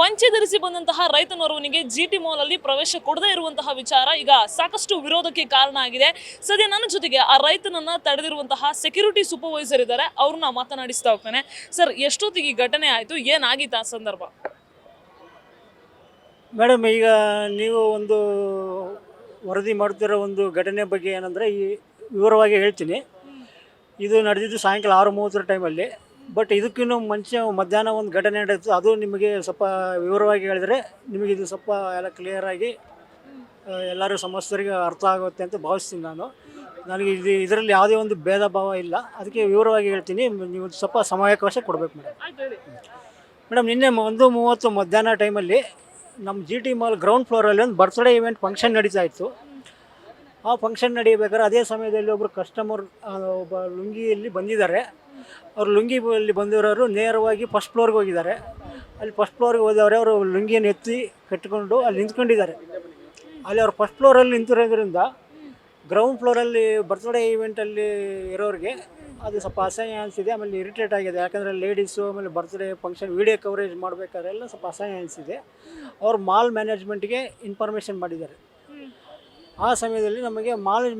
ಪಂಚೆ ಧರಿಸಿ ಬಂದಂತಹ ರೈತನೋರ್ವನಿಗೆ ಜಿಟಿ ಮಾಲ್ ಅಲ್ಲಿ ಪ್ರವೇಶ ಕೊಡದೇ ಇರುವಂತಹ ವಿಚಾರ ಈಗ ಸಾಕಷ್ಟು ವಿರೋಧಕ್ಕೆ ಕಾರಣ ಆಗಿದೆ. ಸದ್ಯ ನನ್ನ ಜೊತೆಗೆ ಆ ರೈತನನ್ನ ತಡೆದಿರುವಂತಹ ಸೆಕ್ಯೂರಿಟಿ ಸೂಪರ್ವೈಸರ್ ಇದ್ದಾರೆ, ಅವ್ರನ್ನ ಮಾತನಾಡಿಸ್ತಾ ಹೋಗ್ತಾನೆ. ಸರ್, ಎಷ್ಟೊತ್ತಿಗೆ ಈ ಘಟನೆ ಆಯ್ತು, ಏನಾಗಿತ್ತು ಆ ಸಂದರ್ಭ? ಮೇಡಮ್, ಈಗ ನೀವು ಒಂದು ವರದಿ ಮಾಡ್ತಿರೋ ಒಂದು ಘಟನೆ ಬಗ್ಗೆ ಏನಂದರೆ ವಿವರವಾಗಿ ಹೇಳ್ತೀನಿ. ಇದು ನಡೆದಿದ್ದು ಸಾಯಂಕಾಲ 6:30 ಟೈಮಲ್ಲಿ. ಬಟ್ ಇದಕ್ಕಿಂತ ಮುಂಚೆ ಮಧ್ಯಾಹ್ನ ಒಂದು ಘಟನೆ ನಡೆಯಿತು. ಅದು ನಿಮಗೆ ಸ್ವಲ್ಪ ವಿವರವಾಗಿ ಹೇಳಿದರೆ ನಿಮಗೆ ಇದು ಸ್ವಲ್ಪ ಎಲ್ಲ ಕ್ಲಿಯರಾಗಿ ಎಲ್ಲರೂ ಸಮಸ್ತರಿಗೆ ಅರ್ಥ ಆಗುತ್ತೆ ಅಂತ ಭಾವಿಸ್ತೀನಿ ನಾನು. ನನಗೆ ಇದರಲ್ಲಿ ಯಾವುದೇ ಒಂದು ಭೇದ ಭಾವ ಇಲ್ಲ, ಅದಕ್ಕೆ ವಿವರವಾಗಿ ಹೇಳ್ತೀನಿ. ನೀವು ಸ್ವಲ್ಪ ಸಮಯಾವಕಾಶ ಕೊಡಬೇಕು ಮೇಡಮ್. ಮೇಡಮ್, ನಿನ್ನೆ 1:30 ಮಧ್ಯಾಹ್ನ ಟೈಮಲ್ಲಿ ನಮ್ಮ ಜಿಟಿ ಮಾಲ್ ಗ್ರೌಂಡ್ ಫ್ಲೋರಲ್ಲಿ ಒಂದು ಬರ್ತ್ಡೇ ಇವೆಂಟ್ ಫಂಕ್ಷನ್ ನಡೀತಾ ಇತ್ತು. ಆ ಫಂಕ್ಷನ್ ನಡೀಬೇಕಾದ್ರೆ ಅದೇ ಸಮಯದಲ್ಲಿ ಒಬ್ಬರು ಕಸ್ಟಮರ್ ಒಬ್ಬ ಲುಂಗಿಯಲ್ಲಿ ಬಂದಿದ್ದಾರೆ. ಅವ್ರು ಲುಂಗಿಯಲ್ಲಿ ಬಂದಿರೋರು ನೇರವಾಗಿ ಫಸ್ಟ್ ಫ್ಲೋರ್ಗೆ ಹೋಗಿದ್ದಾರೆ. ಅಲ್ಲಿ ಫಸ್ಟ್ ಫ್ಲೋರ್ಗೆ ಹೋದವರೆ ಅವರು ಲುಂಗಿಯನ್ನು ಎತ್ತಿ ಕಟ್ಟಿಕೊಂಡು ಅಲ್ಲಿ ನಿಂತ್ಕೊಂಡಿದ್ದಾರೆ. ಅಲ್ಲಿ ಅವ್ರು ಫಸ್ಟ್ ಫ್ಲೋರಲ್ಲಿ ನಿಂತಿರೋದ್ರಿಂದ ಗ್ರೌಂಡ್ ಫ್ಲೋರಲ್ಲಿ ಬರ್ತ್ಡೇ ಈವೆಂಟಲ್ಲಿ ಇರೋರಿಗೆ ಅದು ಸ್ವಲ್ಪ ಅಸಹ್ಯ ಅನಿಸಿದೆ. ಆಮೇಲೆ ಇರಿಟೇಟ್ ಆಗಿದೆ, ಯಾಕಂದರೆ ಲೇಡೀಸು ಆಮೇಲೆ ಬರ್ತ್ಡೇ ಫಂಕ್ಷನ್ ವೀಡಿಯೋ ಕವರೇಜ್ ಮಾಡಬೇಕಾದ್ರೆಲ್ಲ ಸ್ವಲ್ಪ ಅಸಹ್ಯ ಅನಿಸಿದೆ. ಅವ್ರು ಮಾಲ್ ಮ್ಯಾನೇಜ್ಮೆಂಟ್ಗೆ ಇನ್ಫಾರ್ಮೇಷನ್ ಮಾಡಿದ್ದಾರೆ. ಆ ಸಮಯದಲ್ಲಿ ನಮಗೆ ಮಾಲ್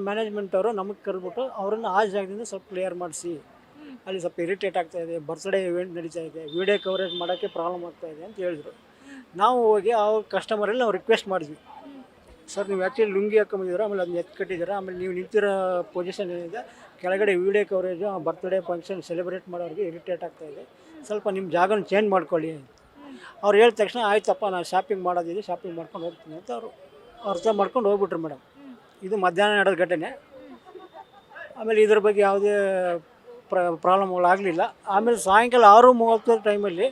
ಮ್ಯಾನೇಜ್ಮೆಂಟ್ ಅವರು ನಮಗೆ ಕರೆದ್ಬಿಟ್ಟು ಅವರನ್ನು ಆ ಜಾಗದಿಂದ ಸ್ವಲ್ಪ ಕ್ಲಿಯರ್ ಮಾಡಿಸಿ, ಅಲ್ಲಿ ಸ್ವಲ್ಪ ಇರಿಟೇಟ್ ಆಗ್ತಾಯಿದೆ, ಬರ್ತ್ಡೇ ಇವೆಂಟ್ ನಡೀತಾ ಇದೆ, ವೀಡಿಯೋ ಕವರೇಜ್ ಮಾಡೋಕ್ಕೆ ಪ್ರಾಬ್ಲಮ್ ಆಗ್ತಾಯಿದೆ ಅಂತ ಹೇಳಿದ್ರು. ನಾವು ಹೋಗಿ ಅವ್ರ ಕಸ್ಟಮರಲ್ಲಿ ನಾವು ರಿಕ್ವೆಸ್ಟ್ ಮಾಡಿದ್ವಿ, ಸರ್ ನೀವು ಆ್ಯಕ್ಚುಲಿ ಲುಂಗಿ ಹಾಕೊಂಬಂದಿದ್ದೀರ, ಆಮೇಲೆ ಅದನ್ನ ಎತ್ತು ಕಟ್ಟಿದ್ದೀರ, ಆಮೇಲೆ ನೀವು ನಿಂತಿರೋ ಪೊಸಿಷನ್ ಏನಿದೆ ಕೆಳಗಡೆ video coverage birthday function celebrate ಮಾಡೋರಿಗೆ ಇರಿಟೇಟ್ ಆಗ್ತಾಯಿದೆ, ಸ್ವಲ್ಪ ನಿಮ್ಮ ಜಾಗನ ಚೇಂಜ್ ಮಾಡ್ಕೊಳ್ಳಿ. ಅವ್ರು ಹೇಳಿದ ತಕ್ಷಣ ಆಯ್ತಪ್ಪ, ನಾನು ಶಾಪಿಂಗ್ ಮಾಡೋದಿದೆ, ಶಾಪಿಂಗ್ ಮಾಡ್ಕೊಂಡು ಹೋಗ್ತೀನಿ ಅಂತ ಅವರು ಅರ್ಥ ಮಾಡ್ಕೊಂಡು ಹೋಗ್ಬಿಟ್ರು ಮೇಡಮ್. ಇದು ಮಧ್ಯಾಹ್ನ ನಡೆದ ಘಟನೆ. ಆಮೇಲೆ ಇದ್ರ ಬಗ್ಗೆ ಯಾವುದೇ ಪ್ರಾಬ್ಲಮ್ಗಳಾಗಲಿಲ್ಲ. ಆಮೇಲೆ ಸಾಯಂಕಾಲ 6:30 ಟೈಮಲ್ಲಿ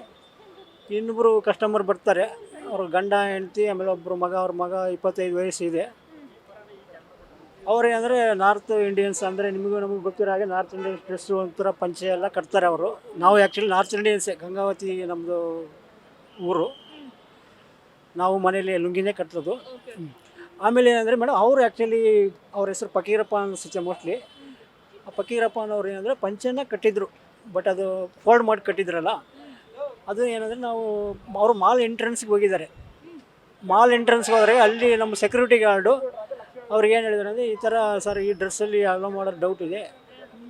ಇನ್ನೊಬ್ಬರು ಕಸ್ಟಮರ್ ಬರ್ತಾರೆ. ಅವ್ರ ಗಂಡ ಹೆಂಡ್ತಿ, ಆಮೇಲೆ ಒಬ್ಬರು ಮಗ, ಅವ್ರ ಮಗ 25 ವಯಸ್ಸಿದೆ. ಅವರೇನಂದರೆ ನಾರ್ತ್ ಇಂಡಿಯನ್ಸ್, ಅಂದರೆ ನಮಗೂ ಗೊತ್ತಿರೋ ಹಾಗೆ ನಾರ್ತ್ ಇಂಡಿಯನ್ಸ್ ಡ್ರೆಸ್ಸು ಒಂಥರ ಪಂಚೆ ಎಲ್ಲ ಕಟ್ತಾರೆ ಅವರು. ನಾವು ಆ್ಯಕ್ಚುಲಿ ನಾರ್ತ್ ಇಂಡಿಯನ್ಸೇ, ಗಂಗಾವತಿ ನಮ್ಮದು ಊರು, ನಾವು ಮನೇಲಿ ಲುಂಗಿನೇ ಕಟ್ಟೋದು. ಆಮೇಲೆ ಏನಂದರೆ ಮೇಡಮ್, ಅವರು ಆ್ಯಕ್ಚುಲಿ ಅವ್ರ ಹೆಸರು ಫಕೀರಪ್ಪ ಅನಿಸುತ್ತೆ ಮೋಸ್ಟ್ಲಿ. ಆ ಫಕೀರಪ್ಪ ಅನ್ನೋರು ಏನಂದರೆ ಪಂಚೆನ ಕಟ್ಟಿದ್ರು, ಬಟ್ ಅದು ಫೋಲ್ಡ್ ಮಾಡಿ ಕಟ್ಟಿದ್ರಲ್ಲ, ಅದು ಏನಂದರೆ ಅವರು ಮಾಲ್ ಎಂಟ್ರೆನ್ಸ್ಗೆ ಹೋಗಿದ್ದಾರೆ. ಮಾಲ್ ಎಂಟ್ರೆನ್ಸ್ಗೆ ಹೋದರೆ ಅಲ್ಲಿ ನಮ್ಮ ಸೆಕ್ಯೂರಿಟಿ ಗಾರ್ಡು ಅವ್ರಿಗೆ ಏನು ಹೇಳಿದ್ದಾರೆ ಅಂದರೆ, ಈ ಥರ ಸರ್ ಈ ಡ್ರೆಸ್ಸಲ್ಲಿ ಅಲೋ ಮಾಡೋದು ಡೌಟ್ ಇದೆ,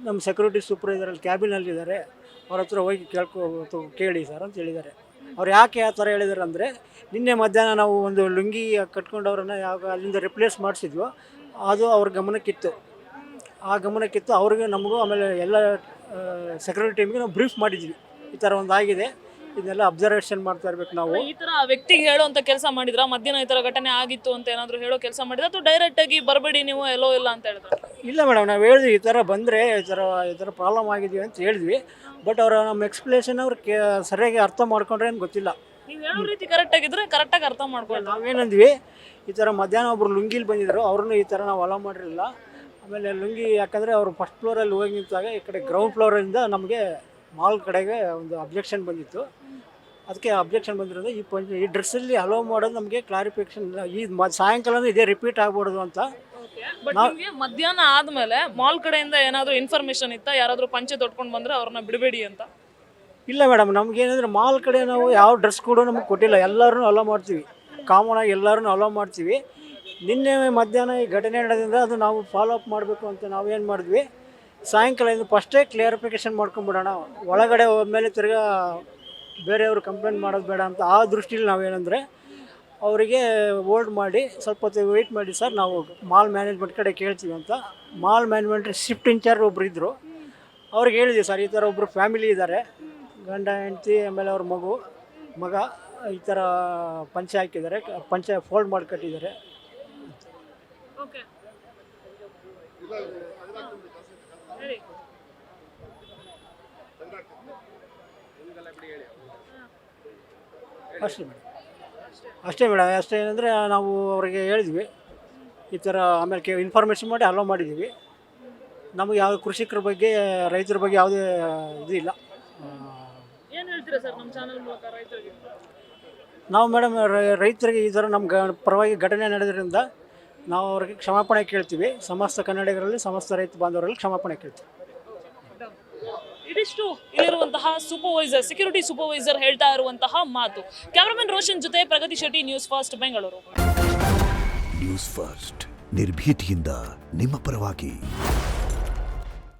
ನಮ್ಮ ಸೆಕ್ಯೂರಿಟಿ ಸೂಪರ್ವೈಸರಲ್ಲಿ ಕ್ಯಾಬಿನಲ್ಲಿದ್ದಾರೆ, ಅವ್ರ ಹತ್ರ ಹೋಗಿ ಕೇಳಿ ಸರ್ ಅಂತ ಹೇಳಿದ್ದಾರೆ. ಅವ್ರು ಯಾಕೆ ಆ ಥರ ಹೇಳಿದ್ದಾರೆ ಅಂದರೆ, ನಿನ್ನೆ ಮಧ್ಯಾಹ್ನ ನಾವು ಒಂದು ಲುಂಗಿ ಕಟ್ಕೊಂಡವ್ರನ್ನ ಯಾವಾಗ ಅಲ್ಲಿಂದ ರಿಪ್ಲೇಸ್ ಮಾಡಿಸಿದ್ವೋ ಅದು ಅವ್ರ ಗಮನಕ್ಕಿತ್ತು. ಆ ಗಮನಕ್ಕಿತ್ತು ಅವ್ರಿಗೆ, ನಮಗೂ, ಆಮೇಲೆ ಎಲ್ಲ ಸೆಕ್ಯೂರಿಟಿ ಟೀಮ್ಗೆ ನಾವು ಬ್ರೀಫ್ ಮಾಡಿದ್ವಿ, ಈ ಥರ ಒಂದು ಆಗಿದೆ, ಇದನ್ನೆಲ್ಲ ಅಬ್ಸರ್ವೇಷನ್ ಮಾಡ್ತಾ ಇರ್ಬೇಕು ನಾವು. ಈ ತರ ವ್ಯಕ್ತಿಗೆ ಹೇಳುವಂತ ಕೆಲಸ ಮಾಡಿದ್ರ? ಮಧ್ಯಾಹ್ನ ಈ ತರ ಘಟನೆ ಆಗಿತ್ತು ಅಂತ ಏನಾದ್ರು ಹೇಳೋ ಕೆಲಸ ಮಾಡಿದ್ರ, ಅಥವಾ ಡೈರೆಕ್ಟ್ ಆಗಿ ಬರಬೇಡಿ ನೀವು ಎಲ್ಲೋ ಇಲ್ಲ ಅಂತ ಹೇಳಿದ್ರು? ಇಲ್ಲ ಮೇಡಮ್, ನಾವು ಹೇಳಿದ್ವಿ ಈ ಥರ ಬಂದರೆ ಈ ಥರ ಪ್ರಾಬ್ಲಮ್ ಆಗಿದ್ವಿ ಅಂತ ಹೇಳಿದ್ವಿ. ಬಟ್ ಅವರ ನಮ್ಮ ಎಕ್ಸ್ಪ್ಲೇಷನ್ ಅವ್ರು ಸರಿಯಾಗಿ ಅರ್ಥ ಮಾಡ್ಕೊಂಡ್ರೆ ಏನು ಗೊತ್ತಿಲ್ಲ. ನೀವು ಹೇಳೋ ರೀತಿ ಕರೆಕ್ಟ್ ಆಗಿದ್ರೆ ಕರೆಕ್ಟಾಗಿ ಅರ್ಥ ಮಾಡ್ಕೊಳ್ಳಿ. ನಾವೇನಂದ್ವಿ, ಈ ಥರ ಮಧ್ಯಾಹ್ನ ಒಬ್ರು ಲುಂಗಿಲಿ ಬಂದಿದ್ದರು, ಅವ್ರನ್ನೂ ಈ ಥರ ನಾವು ಅಲೋ ಮಾಡಿರಲಿಲ್ಲ. ಆಮೇಲೆ ಲುಂಗಿ ಯಾಕಂದರೆ ಅವರು ಫಸ್ಟ್ ಫ್ಲೋರಲ್ಲಿ ಹೋಗಿ ನಿಂತಾಗ ಈ ಕಡೆ ಗ್ರೌಂಡ್ ಫ್ಲೋರಿಂದ ನಮಗೆ ಮಾಲ್ ಕಡೆಗೆ ಒಂದು ಅಬ್ಜೆಕ್ಷನ್ ಬಂದಿತ್ತು. ಅದಕ್ಕೆ ಅಬ್ಜೆಕ್ಷನ್ ಬಂದಿರೋದು ಈ ಡ್ರೆಸ್ಸಲ್ಲಿ ಅಲೋ ಮಾಡೋದು ನಮಗೆ ಕ್ಲಾರಿಫಿಕೇಷನ್ ಇಲ್ಲ. ಈ ಸಾಯಂಕಾಲ ಇದೇ ರಿಪೀಟ್ ಆಗ್ಬಾರ್ದು ಅಂತ. ಬಟ್ ನಿಮಗೆ ಮಧ್ಯಾಹ್ನ ಆದ್ಮೇಲೆ ಮಾಲ್ ಕಡೆಯಿಂದ ಏನಾದರೂ ಇನ್ಫಾರ್ಮೇಶನ್ ಇತ್ತಾ, ಯಾರಾದರೂ ಪಂಚೆ ತೊಟ್ಕೊಂಡು ಬಂದರೆ ಅವ್ರನ್ನ ಬಿಡಬೇಡಿ ಅಂತ? ಇಲ್ಲ ಮೇಡಮ್, ನಮಗೇನಂದರೆ ಮಾಲ್ ಕಡೆ ನಾವು ಯಾವ ಡ್ರೆಸ್ ಕೂಡ ನಮಗೆ ಕೊಟ್ಟಿಲ್ಲ, ಎಲ್ಲರೂ ಅಲೋ ಮಾಡ್ತೀವಿ, ಕಾಮನಾಗಿ ಎಲ್ಲರೂ ಅಲೋ ಮಾಡ್ತೀವಿ. ನಿನ್ನೆ ಮಧ್ಯಾಹ್ನ ಈ ಘಟನೆ ನಡೆದಿಂದ ಅದು ನಾವು ಫಾಲೋ ಅಪ್ ಮಾಡಬೇಕು ಅಂತ ನಾವೇನು ಮಾಡಿದ್ವಿ, ಸಾಯಂಕಾಲದಿಂದ ಫಸ್ಟೇ ಕ್ಲಿಯರಿಫಿಕೇಷನ್ ಮಾಡ್ಕೊಂಬಿಡೋಣ, ಒಳಗಡೆ ಹೋದ್ಮೇಲೆ ತಿರ್ಗಾ ಬೇರೆಯವರು ಕಂಪ್ಲೇಂಟ್ ಮಾಡೋದು ಬೇಡ ಅಂತ. ಆ ದೃಷ್ಟಿಯಲ್ಲಿ ನಾವೇನೆಂದರೆ ಅವರಿಗೆ ಹೋಲ್ಡ್ ಮಾಡಿ ಸ್ವಲ್ಪ ಹೊತ್ತು ವೆಯ್ಟ್ ಮಾಡಿ ಸರ್, ನಾವು ಮಾಲ್ ಮ್ಯಾನೇಜ್ಮೆಂಟ್ ಕಡೆ ಕೇಳ್ತೀವಿ ಅಂತ. ಮಾಲ್ ಮ್ಯಾನೇಜ್ಮೆಂಟ್ ಶಿಫ್ಟ್ ಇನ್ಚಾರ್ಜ್ ಒಬ್ರು ಇದ್ದರು, ಅವ್ರಿಗೆ ಹೇಳಿದ್ವಿ ಸರ್, ಈ ಥರ ಒಬ್ಬರು ಫ್ಯಾಮಿಲಿ ಇದ್ದಾರೆ, ಗಂಡ ಹೆಂಡ್ತಿ ಆಮೇಲೆ ಅವ್ರ ಮಗ ಈ ಥರ ಪಂಚೆ ಹಾಕಿದ್ದಾರೆ, ಪಂಚೆ ಫೋಲ್ಡ್ ಮಾಡಿ ಕಟ್ಟಿದ್ದಾರೆ. ಅಷ್ಟೇ ಮೇಡಮ್. ಅಷ್ಟೇ ಏನಂದರೆ ನಾವು ಅವರಿಗೆ ಹೇಳಿದ್ವಿ ಈ ಥರ, ಆಮೇಲೆ ಇನ್ಫಾರ್ಮೇಷನ್ ಮಾಡಿ ಅಲೋ ಮಾಡಿದ್ದೀವಿ. ನಮಗೆ ಯಾವ ಕೃಷಿಕರ ಬಗ್ಗೆ, ರೈತರ ಬಗ್ಗೆ ಯಾವುದೇ ಇದು ಇಲ್ಲ. ಏನು ಹೇಳ್ತೀರಾ ಸರ್ ನಮ್ಮ ಚಾನಲ್ ಮೂಲಕ ರೈತರಿಗೆ? ನಾವು ಮೇಡಮ್ ರೈತರಿಗೆ ಈ ಥರ ನಮ್ಮ ಪರವಾಗಿ ಘಟನೆ ನಡೆದ್ರಿಂದ ನಾವು ಅವ್ರಿಗೆ ಕ್ಷಮಾಪಣೆ ಕೇಳ್ತೀವಿ. ಸಮಸ್ತ ಕನ್ನಡಿಗರಲ್ಲಿ, ಸಮಸ್ತ ರೈತ ಬಾಂಧವರಲ್ಲಿ ಕ್ಷಮಾಪಣೆ ಕೇಳ್ತೀವಿ. ಇದಿಷ್ಟು ಇಲ್ಲಿರುವಂತಹ ಸೂಪರ್ವೈಸರ್, ಸೆಕ್ಯೂರಿಟಿ ಸೂಪರ್ವೈಸರ್ ಹೇಳ್ತಾ ಇರುವಂತಹ ಮಾತು. ಕ್ಯಾಮರಾಮನ್ ರೋಷನ್ ಜೊತೆ Pragati Shetty, news first Bengaluru. News first ನಿರ್ಭೀತಿಯಿಂದ ನಿಮ್ಮ ಪರವಾಗಿ.